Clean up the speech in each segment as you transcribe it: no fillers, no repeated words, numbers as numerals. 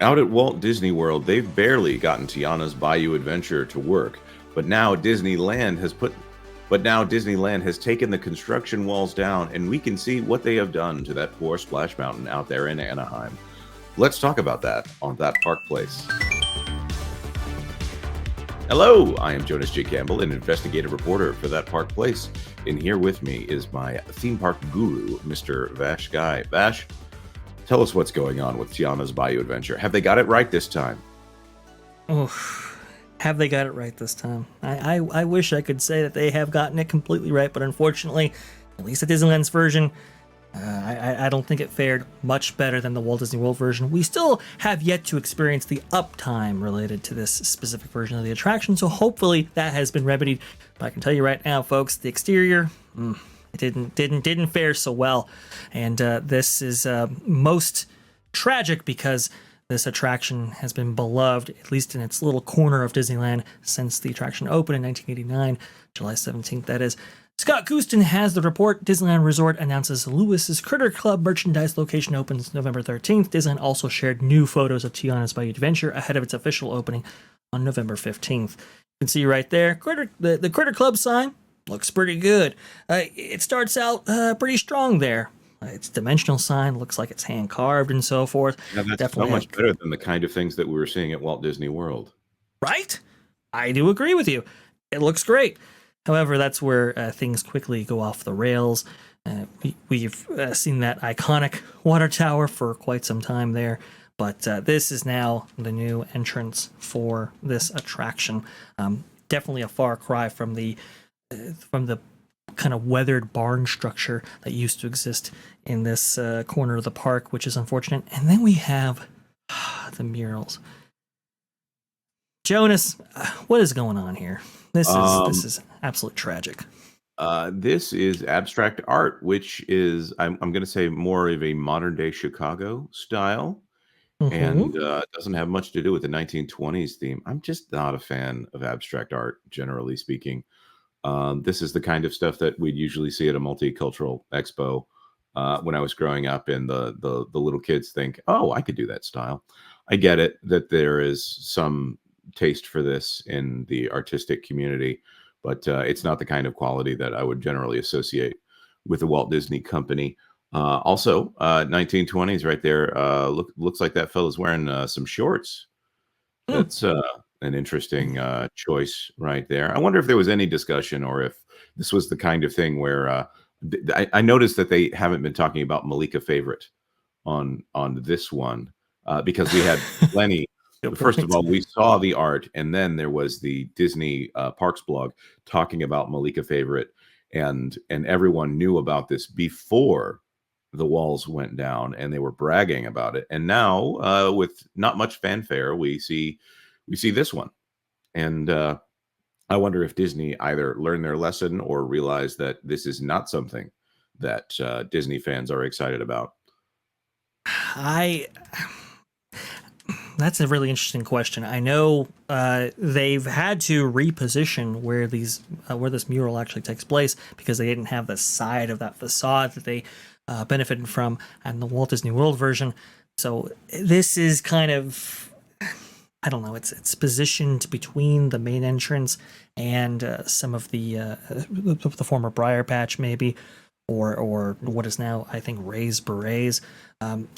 Out at Walt Disney World, they've barely gotten Tiana's Bayou Adventure to work, but now Disneyland has taken the construction walls down, and we can see what they have done to that poor Splash Mountain out there in Anaheim. Let's talk about that on That Park Place. Hello, I am Jonas J. Campbell, an investigative reporter for That Park Place, and here with me is my theme park guru, Mr. VashSky. Vash, tell us what's going on with Tiana's Bayou Adventure. Have they got it right this time? Oh, have they got it right this time? I wish I could say that they have gotten it completely right, but unfortunately, at least the Disneyland's version, I don't think it fared much better than the Walt Disney World version. We still have yet to experience the uptime related to this specific version of the attraction, so hopefully that has been remedied. But I can tell you right now, folks, the exterior, it didn't fare so well, and this is most tragic because this attraction has been beloved, at least in its little corner of Disneyland, since the attraction opened in 1989, July 17th, that is. Scott Gooston has the report. Disneyland Resort announces Lewis's Critter Club merchandise location opens November 13th. Disneyland also shared new photos of Tiana's Bayou Adventure ahead of its official opening on November 15th. You can see right there, the Critter Club sign looks pretty good. It starts out pretty strong there. Its dimensional sign looks like it's hand carved and so forth. Yeah, that's definitely so much better than the kind of things that we were seeing at Walt Disney World. Right? I do agree with you. It looks great. However, that's where things quickly go off the rails. We've seen that iconic water tower for quite some time there, but this is now the new entrance for this attraction. Definitely a far cry from the kind of weathered barn structure that used to exist in this corner of the park, which is unfortunate. And then we have the murals. Jonas, what is going on here? This is absolutely tragic. This is abstract art, which is, I'm going to say, more of a modern day Chicago style, and doesn't have much to do with the 1920s theme. I'm just not a fan of abstract art, generally speaking. This is the kind of stuff that we'd usually see at a multicultural expo when I was growing up, and the little kids think, oh, I could do that style. I get it that there is some taste for this in the artistic community, but it's not the kind of quality that I would generally associate with the Walt Disney Company. Also, 1920s right there. Looks like that fella's wearing some shorts. That's an interesting choice right there. I wonder if there was any discussion or if this was the kind of thing where I noticed that they haven't been talking about Malika Favorite on this one because we had plenty. First of all, we saw the art, and then there was the Disney Parks blog talking about Malika Favorite, and everyone knew about this before the walls went down, and they were bragging about it. And now, with not much fanfare, we see this one, and I wonder if Disney either learned their lesson or realized that this is not something that Disney fans are excited about. That's a really interesting question. I know they've had to reposition where this mural actually takes place because they didn't have the side of that facade that they benefited from in the Walt Disney World version. So this is kind of, I don't know, it's positioned between the main entrance and some of the former Briar Patch maybe, or what is now, I think, Ray's Berets.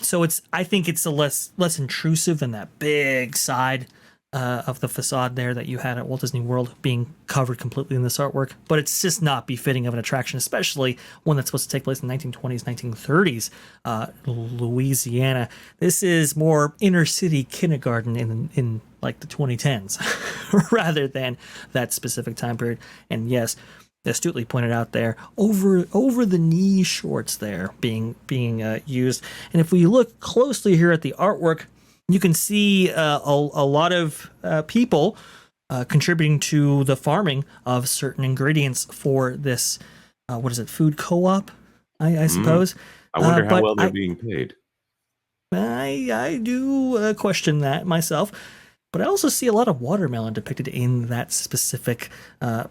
So I think it's a less intrusive than that big side of the facade there that you had at Walt Disney World being covered completely in this artwork. But it's just not befitting of an attraction, especially one that's supposed to take place in the 1920s, 1930s, Louisiana. This is more inner city kindergarten in like the 2010s rather than that specific time period. And yes, astutely pointed out there, over the knee shorts there being used. And if we look closely here at the artwork, you can see a lot of people contributing to the farming of certain ingredients for this. What is it? Food co-op, I suppose. I wonder how well they're being paid. I do question that myself. But I also see a lot of watermelon depicted in that specific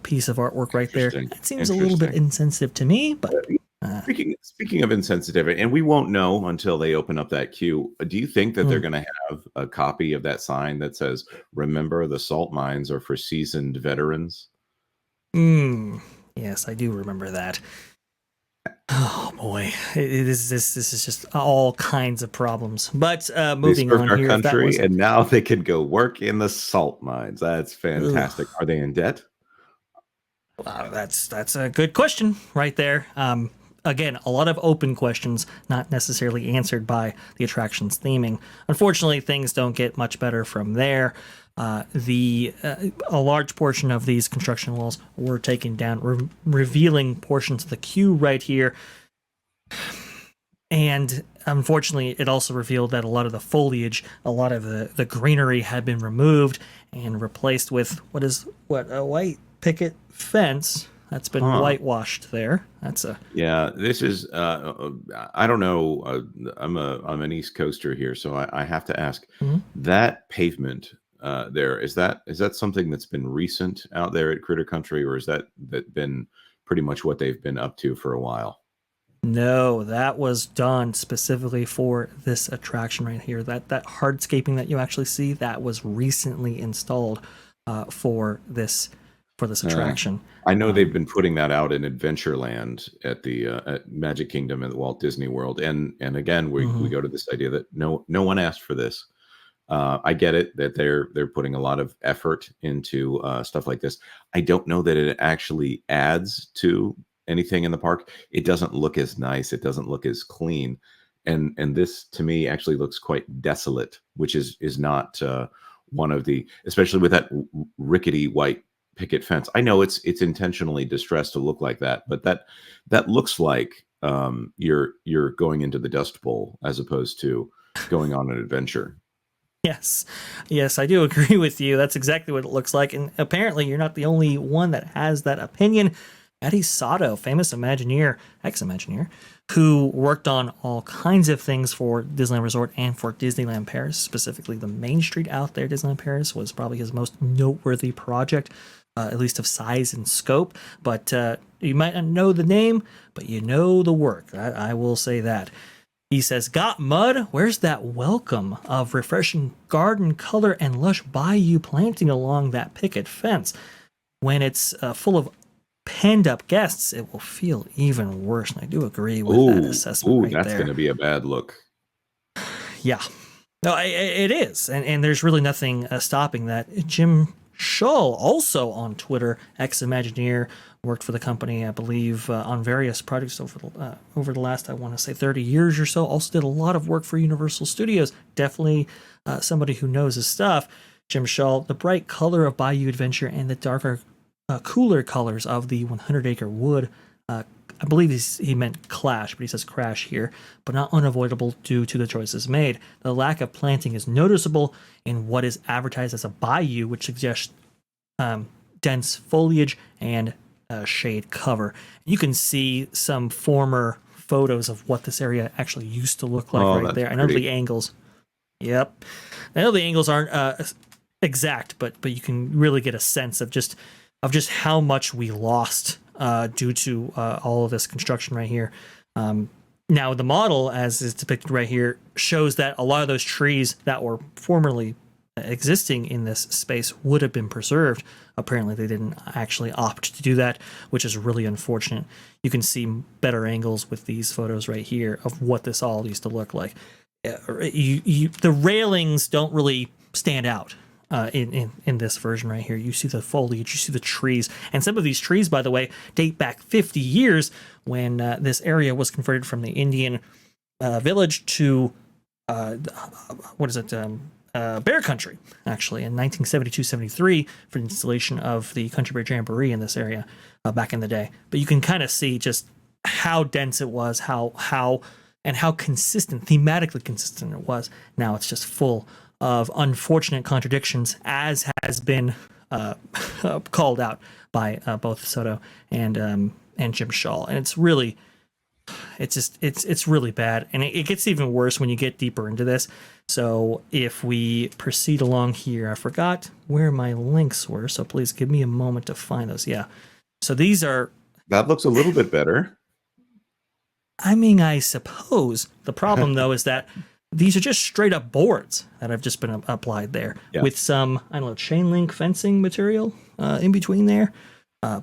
piece of artwork right there. That seems a little bit insensitive to me, but Speaking of insensitivity, and we won't know until they open up that queue. Do you think that they're Mm, going to have a copy of that sign that says, "Remember, the salt mines are for seasoned veterans"? yes, I do remember that. Oh boy, this is just all kinds of problems. But They moving served on our here, if that country, wasn't, and now they can go work in the salt mines. That's ugh, fantastic. Are they in debt? wow, that's a good question right there. Again, a lot of open questions, not necessarily answered by the attraction's theming. Unfortunately, things don't get much better from there. A large portion of these construction walls were taken down, revealing portions of the queue right here. And unfortunately, it also revealed that a lot of the foliage, a lot of the greenery had been removed and replaced with a white picket fence that's been Huh. whitewashed there. That's a Yeah, this is I don't know. I'm an East Coaster here, so I have to ask Mhm. that pavement there, is that something that's been recent out there at Critter Country, or is that been pretty much what they've been up to for a while? No, that was done specifically for this attraction right here. That hardscaping that you actually see, that was recently installed for this Uh, attraction. I know they've Um, been putting that out in Adventureland at the at Magic Kingdom at Walt Disney World, and again we mhm. go to this idea that no one asked for this. I get it that they're putting a lot of effort into stuff like this. I don't know that it actually adds to anything in the park. It doesn't look as nice. It doesn't look as clean, and this to me actually looks quite desolate, which is not one of the, especially with that rickety white picket fence. I know it's intentionally distressed to look like that, but that looks like you're going into the Dust Bowl as opposed to going on an adventure. Yes, yes, I do agree with you. That's exactly what it looks like. And apparently, you're not the only one that has that opinion. Eddie Sato, famous Imagineer, ex-Imagineer, who worked on all kinds of things for Disneyland Resort and for Disneyland Paris, specifically the Main Street out there. Disneyland Paris was probably his most noteworthy project, at least of size and scope. But you might not know the name, but you know the work. I will say that. He says, "Got mud? Where's that welcome of refreshing garden color and lush bayou planting along that picket fence? When it's full of penned up guests, it will feel even worse." And I do agree with that Ooh, assessment ooh, right that's there. gonna be a bad look. Yeah. No, it is. And there's really nothing stopping that. Jim Shull, also on Twitter, ex Imagineer, worked for the company, I believe, on various projects over the last, I want to say, 30 years or so. Also did a lot of work for Universal Studios. Definitely somebody who knows his stuff. Jim Shull, the bright color of Bayou Adventure and the darker, cooler colors of the 100 Acre Wood. I believe he meant clash, but he says crash here, but not unavoidable due to the choices made. The lack of planting is noticeable in what is advertised as a bayou, which suggests dense foliage and shade cover. You can see some former photos of what this area actually used to look like Oh, right that's there. I know pretty. the angles. Yep, I know the angles aren't exact, but you can really get a sense of just how much we lost due to all of this construction right here. Now, the model, as is depicted right here, shows that a lot of those trees that were formerly existing in this space would have been preserved. Apparently, they didn't actually opt to do that, which is really unfortunate. You can see better angles with these photos right here of what this all used to look like. The railings don't really stand out in this version right here. You see the foliage, you see the trees, and some of these trees, by the way, date back 50 years when this area was converted from the Indian village to what is it? Bear Country, actually, in 1972-73 for the installation of the Country Bear Jamboree in this area back in the day. But you can kind of see just how dense it was, how consistent, thematically consistent it was. Now it's just full of unfortunate contradictions, as has been called out by both Soto and Jim Shaw, and it's really bad, and it gets even worse when you get deeper into this. So if we proceed along here, I forgot where my links were, so please give me a moment to find those. Yeah, so these are That looks a little bit better. I mean, I suppose. The problem, though, is that these are just straight up boards that have just been applied there Yeah. with some, I don't know, chain link fencing material in between there.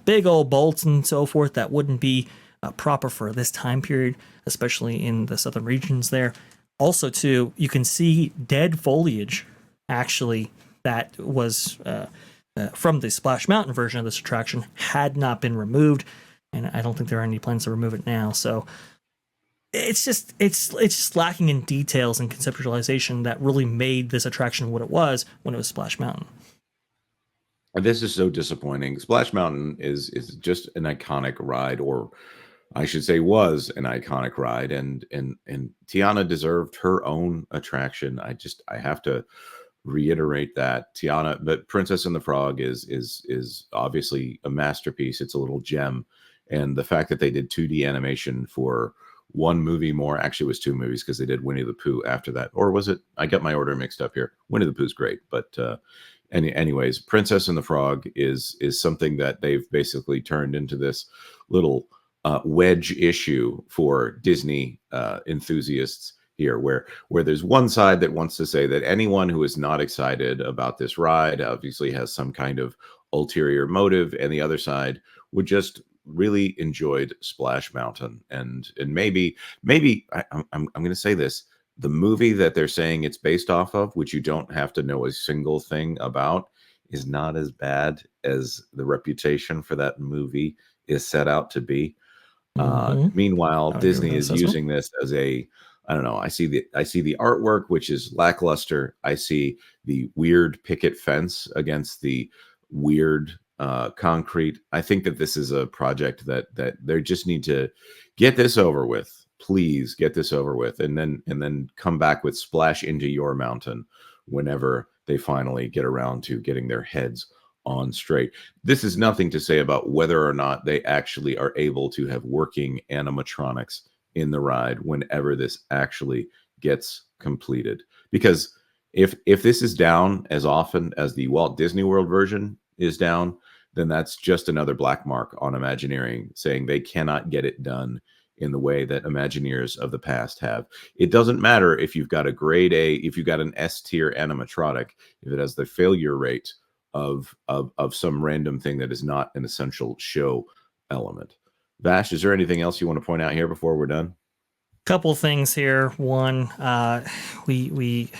Big old bolts and so forth that wouldn't be proper for this time period, especially in the southern regions there. Also, too, you can see dead foliage actually that was from the Splash Mountain version of this attraction had not been removed, and I don't think there are any plans to remove it now. So it's just lacking in details and conceptualization that really made this attraction what it was when it was Splash Mountain. And this is so disappointing. Splash Mountain is just an iconic ride, or I should say was an iconic ride, and Tiana deserved her own attraction. I have to reiterate that Tiana, but Princess and the Frog is obviously a masterpiece. It's a little gem, and the fact that they did 2D animation for one movie more, actually it was two movies because they did Winnie the Pooh after that, or was it? I got my order mixed up here. Winnie the Pooh's great, but anyways, Princess and the Frog is something that they've basically turned into this little wedge issue for Disney enthusiasts here, where there's one side that wants to say that anyone who is not excited about this ride obviously has some kind of ulterior motive, and the other side would just really enjoyed Splash Mountain, and maybe I'm going to say this: the movie that they're saying it's based off of, which you don't have to know a single thing about, is not as bad as the reputation for that movie is set out to be. Meanwhile, Disney is using this as a, I don't know. I see the artwork, which is lackluster. I see the weird picket fence against the weird concrete. I think that this is a project that they just need to get this over with. Please get this over with, and then come back with Splash into Your Mountain whenever they finally get around to getting their heads on straight. This is nothing to say about whether or not they actually are able to have working animatronics in the ride whenever this actually gets completed. Because if this is down as often as the Walt Disney World version is down, then that's just another black mark on Imagineering, saying they cannot get it done in the way that Imagineers of the past have. It doesn't matter if you've got a grade A, if you've got an S tier animatronic, if it has the failure rate of some random thing that is not an essential show element. Vash, is there anything else you want to point out here before we're done? Couple things here. One, we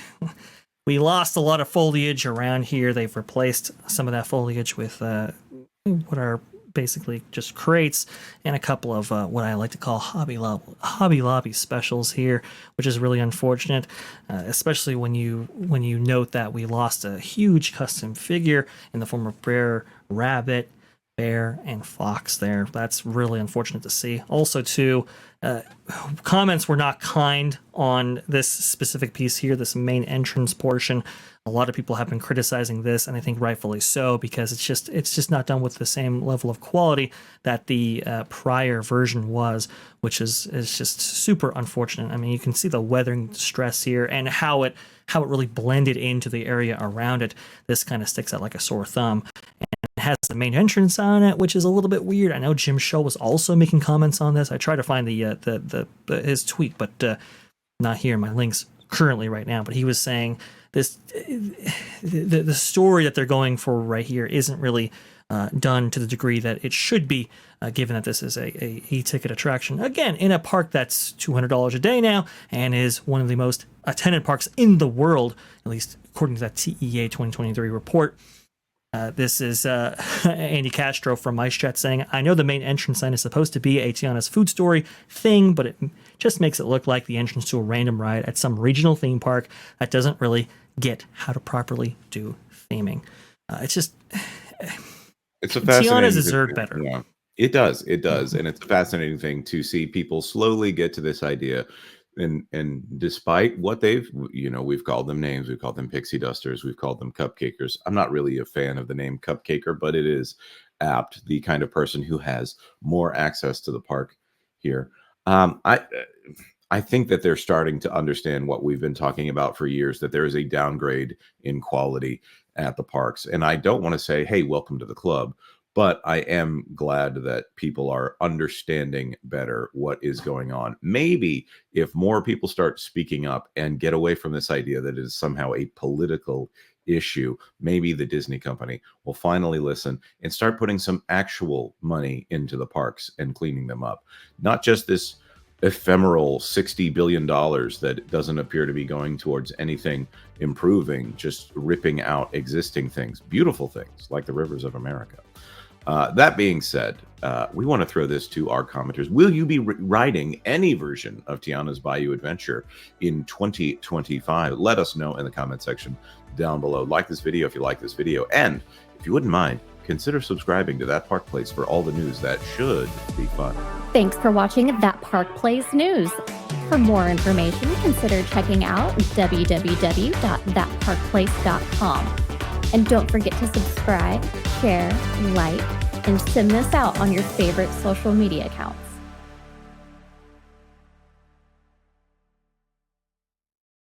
lost a lot of foliage around here. They've replaced some of that foliage with what are basically just crates and a couple of what I like to call Hobby Lobby specials here, which is really unfortunate, especially when you note that we lost a huge custom figure in the form of Brer Rabbit, Bear, and Fox there. That's really unfortunate to see. Also, too, comments were not kind on this specific piece here, this main entrance portion. A lot of people have been criticizing this, and I think rightfully so, because it's just not done with the same level of quality that the prior version was, which is just super unfortunate. I mean, you can see the weathering stress here and how it really blended into the area around it. This kind of sticks out like a sore thumb. It has the main entrance on it, which is a little bit weird. I know Jim Show was also making comments on this. I tried to find his tweet, but not here in my links currently right now. But he was saying this the story that they're going for right here isn't really done to the degree that it should be, given that this is a e-ticket attraction. Again, in a park that's $200 a day now and is one of the most attended parks in the world, at least according to that TEA 2023 report. This is Andy Castro from MiceChat saying, I know the main entrance sign is supposed to be a Tiana's food story thing, but it just makes it look like the entrance to a random ride at some regional theme park that doesn't really get how to properly do theming. It's just... It's a fascinating Tiana's deserve better. Yeah, it does. And it's a fascinating thing to see people slowly get to this idea. And despite what we've called them names, we've called them pixie dusters, we've called them cupcakers. I'm not really a fan of the name cupcaker, but it is apt, the kind of person who has more access to the park here. I think that they're starting to understand what we've been talking about for years, that there is a downgrade in quality at the parks. And I don't want to say, hey, welcome to the club, But I am glad that people are understanding better what is going on. Maybe if more people start speaking up and get away from this idea that it is somehow a political issue, maybe the Disney company will finally listen and start putting some actual money into the parks and cleaning them up. Not just this ephemeral $60 billion that doesn't appear to be going towards anything improving, just ripping out existing things, beautiful things like the rivers of America. That being said, we want to throw this to our commenters. Will you be riding any version of Tiana's Bayou Adventure in 2025? Let us know in the comment section down below. Like this video if you like this video. And if you wouldn't mind, consider subscribing to That Park Place for all the news that should be fun. Thanks for watching That Park Place News. For more information, consider checking out www.thatparkplace.com. And don't forget to subscribe, share, like, and send this out on your favorite social media accounts.